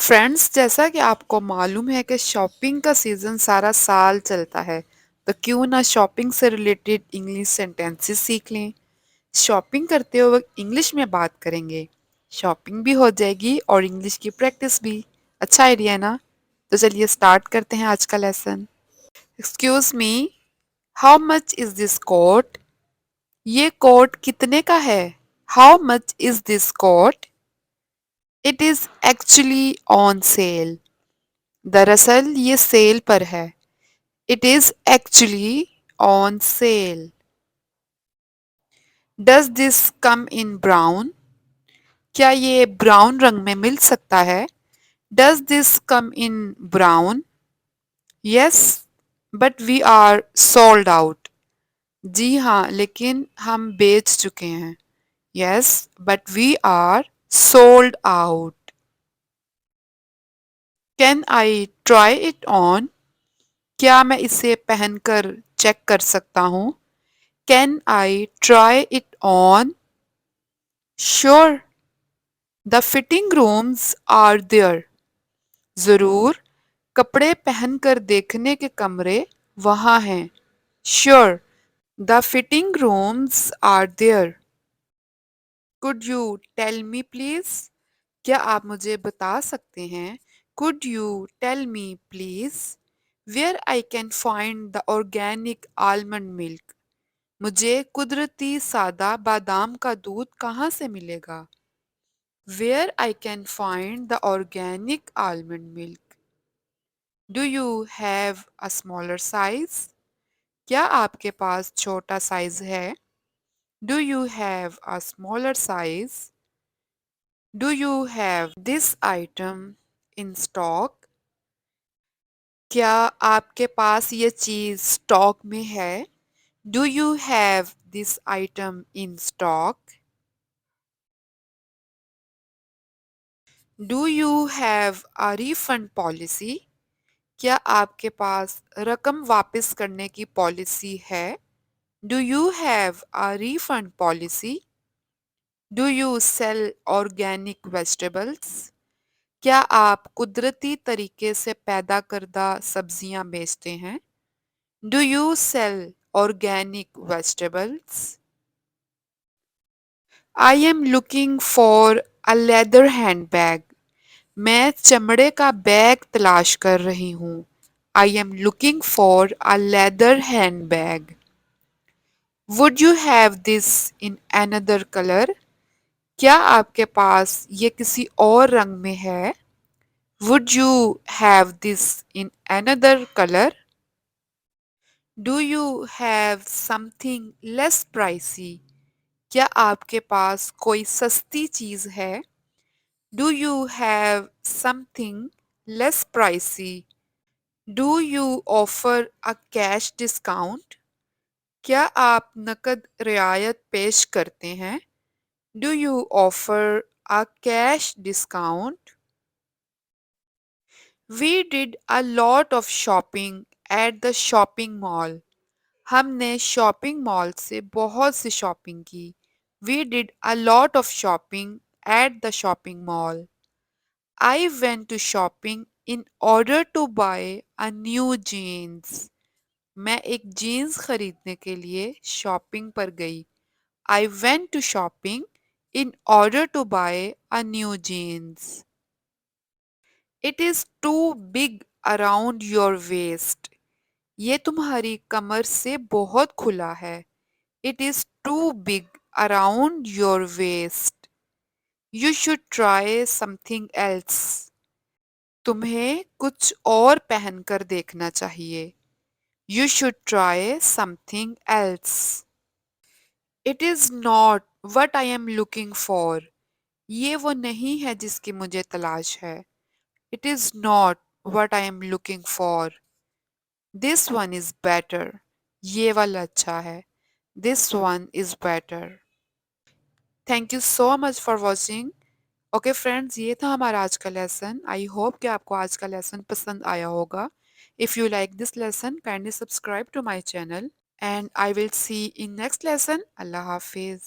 Friends, जैसा कि आपको मालूम है कि शॉपिंग का सीज़न सारा साल चलता है, तो क्यों ना शॉपिंग से रिलेटेड इंग्लिश सेंटेंसेस सीख लें। शॉपिंग करते वक्त इंग्लिश में बात करेंगे। शॉपिंग भी हो जाएगी और इंग्लिश की प्रैक्टिस भी। अच्छा आइडिया है ना? तो चलिए स्टार्ट करते हैं आज का lesson. Excuse me, how much is this coat? ये कोट कितने का है? How much is this coat? It is actually on sale. दरअसल ये सेल पर है। It is actually on sale. Does this come in brown? क्या ये ब्राउन रंग में मिल सकता है? Does this come in brown? Yes, but we are sold out. जी हाँ, लेकिन हम बेच चुके हैं। Yes, but we are sold out. Can I try it on? क्या मैं इसे पहनकर चेक कर सकता हूँ? Can I try it on? Sure, the fitting rooms are there. जरूर, कपड़े पहनकर देखने के कमरे वहाँ हैं। Sure, the fitting rooms are there. Could you tell me please? क्या आप मुझे बता सकते हैं? Could you tell me please where I can find the organic almond milk? मुझे कुदरती सादा बादाम का दूध कहाँ से मिलेगा? Where I can find the organic almond milk? Do you have a smaller size? क्या आपके पास छोटा साइज है? Do you have a smaller size? Do you have this item in stock? क्या आपके पास ये चीज स्टॉक में है? Do you have this item in stock? Do you have a refund policy? क्या आपके पास रकम वापस करने की पॉलिसी है? Do you have a refund policy? Do you sell organic vegetables? क्या आप कुदरती तरीके से पैदा करदा सब्जियां बेचते हैं? Do you sell organic vegetables? I am looking for a leather hand bag. मैं चमड़े का बैग तलाश कर रही हूँ। I am looking for a leather hand bag. Would you have this in another colour? क्या आपके पास ये किसी और रंग में है? Would you have this in another colour? Do you have something less pricey? क्या आपके पास कोई सस्ती चीज है? Do you have something less pricey? Do you offer a cash discount? क्या आप नकद रियायत पेश करते हैं? Do you offer a cash discount? We did a lot of shopping at the shopping mall. हमने शॉपिंग मॉल से बहुत सी शॉपिंग की। वी did a lot of shopping at the shopping मॉल। I went to shopping in order to buy a new jeans. मैं एक jeans खरीदने के लिए शॉपिंग पर गई। I went to shopping in order to buy a new jeans. It is too big around your waist. ये तुम्हारी कमर से बहुत खुला है। It is too big around your waist. You should try something else. तुम्हें कुछ और पहनकर देखना चाहिए। You should try something else. It is not what I am looking for. ये वो नहीं है जिसकी मुझे तलाश है। It is not what I am looking for. This one is better. ये वाला अच्छा है। This one is better. Thank you so much for watching. Okay friends, ये था हमारा आज का लेसन। आई होप कि आपको आज का लेसन पसंद आया होगा। If you like this lesson, kindly subscribe to my channel and I will see in next lesson. अल्लाह हाफिज़।